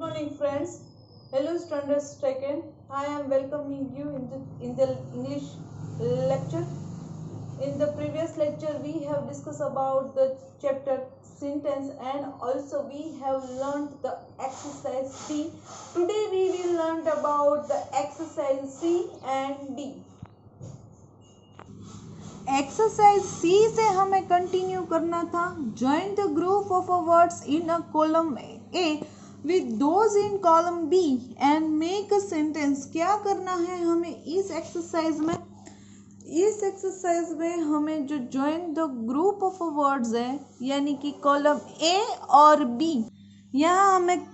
Good morning, friends. Hello, standard second. I am welcoming you in the English lecture. In the previous lecture, we have discussed about the chapter sentence and also we have learned the exercise C. Today we will learn about the exercise C and D. Exercise C से हमें continue करना था. Join the group of words in a column A with those in column B and make a sentence. क्या करना है हमें इस exercise में? इस एक्सरसाइज में हमें जो join the group of words है यानी कि कॉलम ए और बी, यहाँ हमें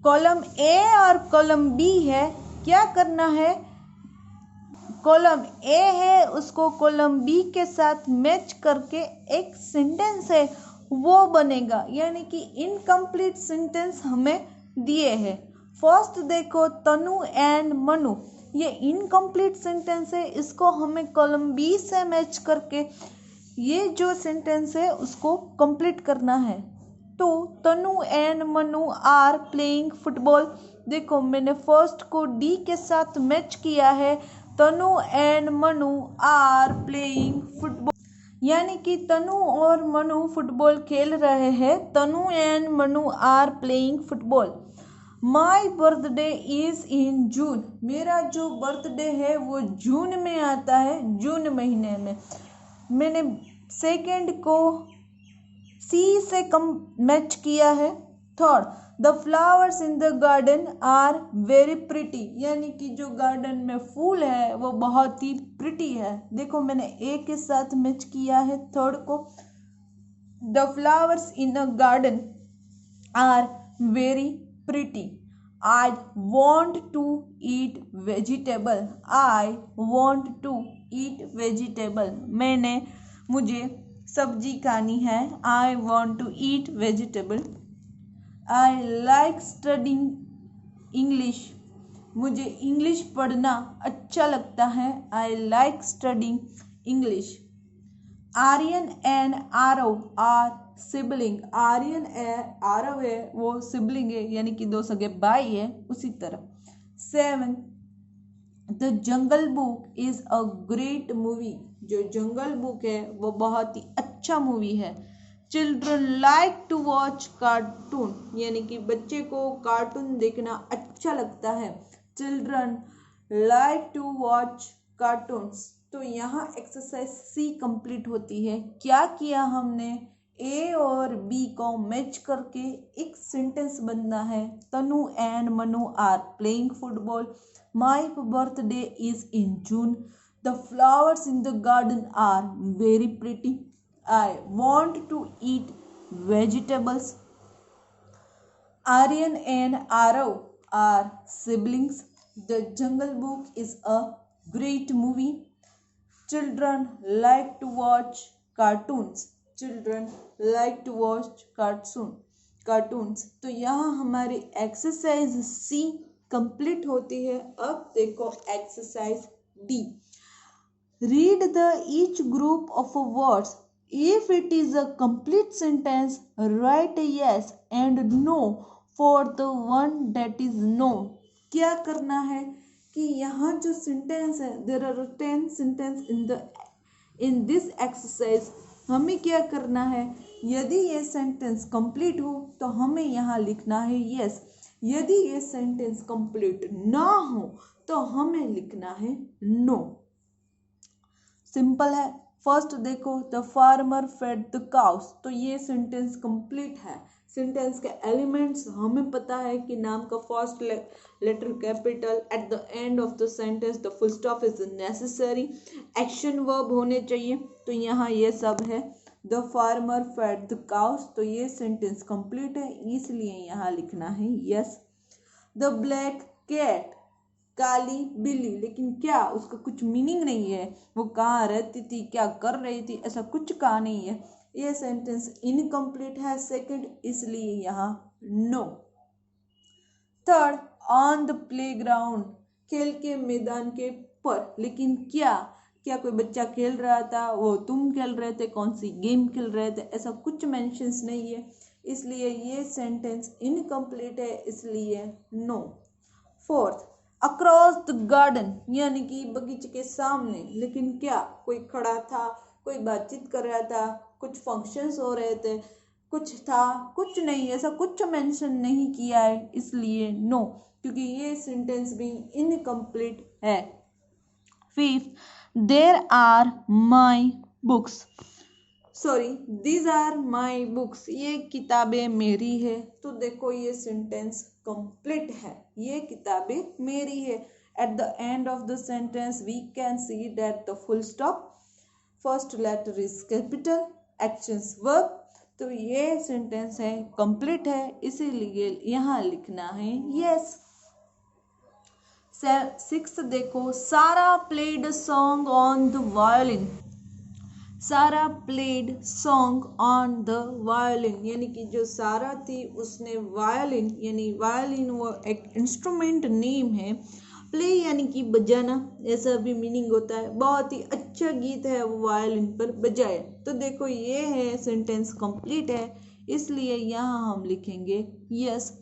कॉलम ए और कॉलम बी है, क्या करना है? कॉलम ए है उसको कॉलम बी के साथ मैच करके एक सेंटेंस है वो बनेगा, यानी कि इनकम्प्लीट सेंटेंस हमें दिए हैं. फर्स्ट देखो तनु एंड मनु, ये इनकम्प्लीट सेंटेंस है, इसको हमें कॉलम बी से मैच करके ये जो सेंटेंस है उसको कंप्लीट करना है. तो Tanu and Manu are playing football. देखो मैंने फर्स्ट को डी के साथ मैच किया है. Tanu and Manu are playing football, यानी कि तनु और मनु फुटबॉल खेल रहे हैं. Tanu and Manu are playing football. My birthday is in June. मेरा जो बर्थडे है वो जून में आता है, जून महीने में. मैंने सेकेंड को सी से कम मैच किया है. Third the flowers in the garden are very pretty, यानी कि जो गार्डन में फूल है वो बहुत ही प्रिटी है. देखो मैंने ए के साथ मैच किया है थर्ड को. The flowers in a garden are very pretty. I want to eat vegetable. I want to eat vegetable, मुझे सब्जी खानी है. I want to eat vegetable. I like studying English. मुझे इंग्लिश पढ़ना अच्छा लगता है. I like studying English. Aryan and Aarav are sibling. Aryan and Aarav है वो सिबलिंग है, यानी कि दो सगे भाई है. उसी तरह 7 the jungle book is a great movie. जो जंगल बुक है वो बहुत ही अच्छा मूवी है. Children like to watch cartoon, यानी कि बच्चे को कार्टून देखना अच्छा लगता है. Children like to watch cartoons. तो यहाँ एक्सरसाइज सी कंप्लीट होती है. क्या किया हमने? ए और बी को मैच करके एक सेंटेंस बनना है. Tanu and Manu are playing football. My birthday is in June. The flowers in the garden are very pretty. I want to eat vegetables. Aryan and Arav are siblings. The Jungle Book is a great movie. Children like to watch cartoons. Children like to watch cartoons. तो यहाँ हमारी exercise सी complete होती है. अब देखो exercise D. Read the each group of words. If it is a complete sentence, write a yes and no for the one that is no. क्या करना है कि यहाँ जो सेंटेंस है, there are 10 sentences in this exercise. हमें क्या करना है? यदि ये सेंटेंस कंप्लीट हो तो हमें यहाँ लिखना है yes. यदि ये सेंटेंस कंप्लीट ना हो तो हमें लिखना है no. सिंपल है. फर्स्ट देखो the farmer fed the cows. तो ये सेंटेंस कंप्लीट है. सेंटेंस के एलिमेंट्स हमें पता है कि नाम का first letter capital. At the end of the sentence the full stop is necessary. Action verb होने चाहिए. तो यहाँ ये सब है. The farmer fed the cows. तो ये सेंटेंस कंप्लीट है, इसलिए यहाँ लिखना है यस. द ब्लैक कैट, काली बिल्ली. लेकिन क्या उसका कुछ मीनिंग नहीं है. वो कहाँ रहती थी, क्या कर रही थी, ऐसा कुछ कहा नहीं है. ये सेंटेंस इनकम्प्लीट है. सेकंड, इसलिए यहाँ no. Third on the playground, खेल के मैदान के पर. लेकिन क्या कोई बच्चा खेल रहा था, वो तुम खेल रहे थे, कौन सी गेम खेल रहे थे, ऐसा कुछ मेंशंस नहीं है. इसलिए ये सेंटेंस इनकम्प्लीट है, इसलिए no. Fourth, across the garden यानी कि बगीचे के सामने, लेकिन क्या कोई खड़ा था, कोई बातचीत कर रहा था, कुछ फंक्शंस हो रहे थे, कुछ था, कुछ नहीं, ऐसा कुछ मेंशन नहीं किया है, इसलिए नो, क्योंकि ये सेंटेंस भी इनकम्प्लीट है। Fifth, there are my books, sorry these are my books, ये किताबें मेरी है। तो देखो ये सेंटेंस कंप्लीट है, ये किताबें मेरी है। At the end of the sentence we can see that the full stop, first letter is capital, actions verb. तो ये सेंटेंस है कंप्लीट है, इसीलिए यहाँ लिखना है यस। सिक्स्थ देखो, Sara played song on the violin, Sara played song on the violin, यानी कि जो सारा थी उसने वायलिन, यानी वायलिन वो एक इंस्ट्रूमेंट नेम है, प्ले यानी कि बजाना, ऐसा भी मीनिंग होता है। बहुत ही अच्छा गीत है, वो वायलिन पर बजाया। तो देखो ये है सेंटेंस कंप्लीट है, इसलिए यहाँ हम लिखेंगे yes.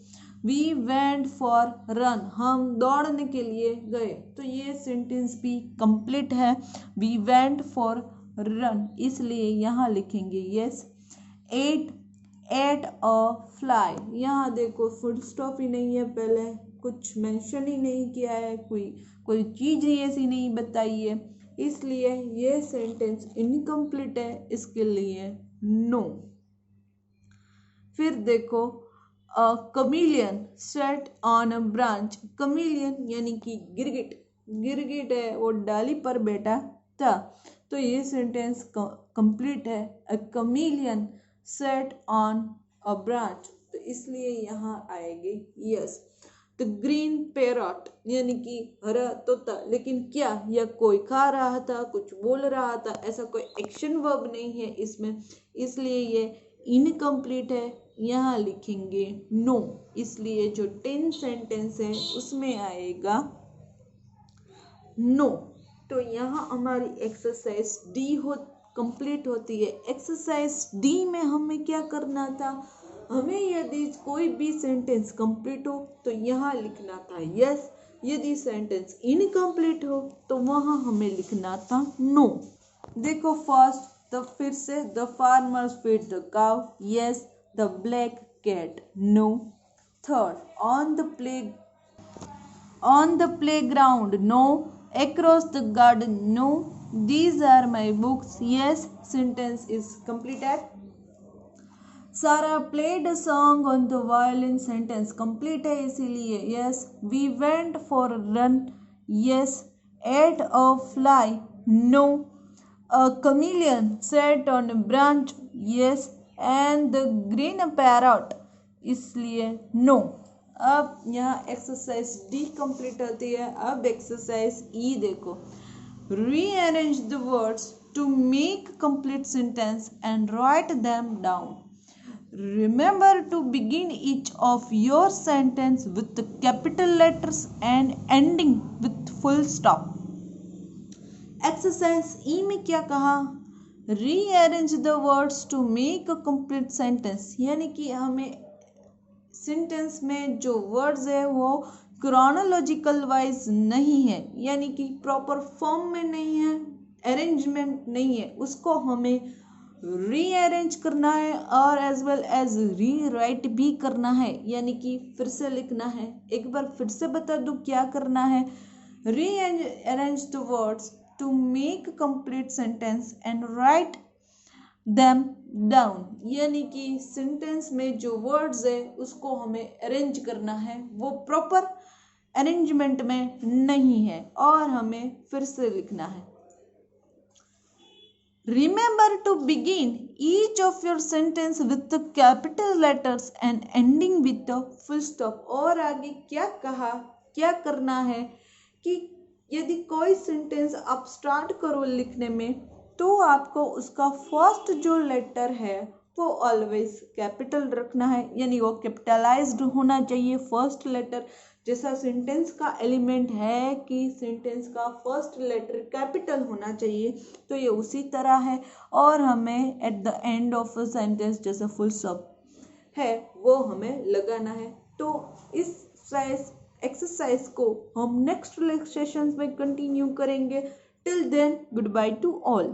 We went for run, हम दौड़ने के लिए गए। तो ये सेंटेंस भी कंप्लीट है, वी वेंट फॉर रन, इसलिए यहाँ लिखेंगे यस। एट अ फ्लाई, यहाँ देखो फुल स्टॉप ही नहीं है, पहले कुछ मेंशन ही नहीं किया है, कोई चीज ही ऐसी नहीं बताई है, इसलिए ये सेंटेंस इनकम्प्लीट है, इसके लिए नो। फिर देखो, chameleon set on a branch, chameleon यानी कि गिरगिट, गिरगिट है वो डाली पर बैठा था। तो ये सेंटेंस कंप्लीट है, अ chameleon set on a branch, तो इसलिए यहाँ आएगी यस। द ग्रीन पैरट यानी कि हरा तोता, लेकिन क्या यह कोई खा रहा था, कुछ बोल रहा था, ऐसा कोई एक्शन वर्ब नहीं है इसमें, इसलिए ये इनकम्प्लीट है, यहाँ लिखेंगे नो। इसलिए जो 10 सेंटेंस है उसमें आएगा नो। तो यहाँ हमारी एक्सरसाइज डी कंप्लीट होती है। एक्सरसाइज डी में हमें क्या करना था, हमें यदि कोई भी सेंटेंस कंप्लीट हो तो यहाँ लिखना था यस, यदि सेंटेंस इनकम्प्लीट हो तो वहाँ हमें लिखना था नो। देखो फर्स्ट, द फिर से, the farmers feed the cow, yes. The black cat, no. Third, on the playground, no. Across the garden, no. These are my books, yes. Sentence is completed. Sarah played a song on the violin, sentence complete है इसीलिए yes. We went for a run, yes. Ate a fly, no. A chameleon sat on a branch, yes. And the green parrot, इसलिए no. अब यहाँ exercise D complete होती है। अब exercise E देखो, rearrange the words to make complete sentence and write them down. Remember to begin each of your sentence with the capital letters and ending with full stop. Exercise E में क्या कहा, rearrange the words to make a complete sentence, यानी कि हमें sentence में जो words है वो क्रोनोलॉजिकल वाइज नहीं है, यानी कि प्रॉपर फॉर्म में नहीं है, अरेंजमेंट नहीं है, उसको हमें रीअरेंज करना है और एज वेल एज रीराइट भी करना है, यानी कि फिर से लिखना है। एक बार फिर से बता दूं क्या करना है, rearrange the words to make complete sentence and write them down, यानी कि सेंटेंस में जो वर्ड्स है उसको हमें अरेंज करना है, वो प्रॉपर अरेंजमेंट में नहीं है और हमें फिर से लिखना है। Remember to begin each of your sentence with the capital letters and ending with the full stop। और आगे क्या कहा, क्या करना है कि यदि कोई सेंटेंस आप स्टार्ट करो लिखने में तो आपको उसका फर्स्ट जो लेटर है वो ऑलवेज कैपिटल रखना है, यानी वो कैपिटलाइज्ड होना चाहिए फर्स्ट लेटर। जैसा सेंटेंस का एलिमेंट है कि सेंटेंस का फर्स्ट लेटर कैपिटल होना चाहिए, तो ये उसी तरह है। और हमें eight the end of a sentence जैसे फुल स्टॉप, है वो हमें लगाना है। तो इस एक्सरसाइज को हम नेक्स्ट सेशंस में कंटिन्यू करेंगे। Till then good bye to all.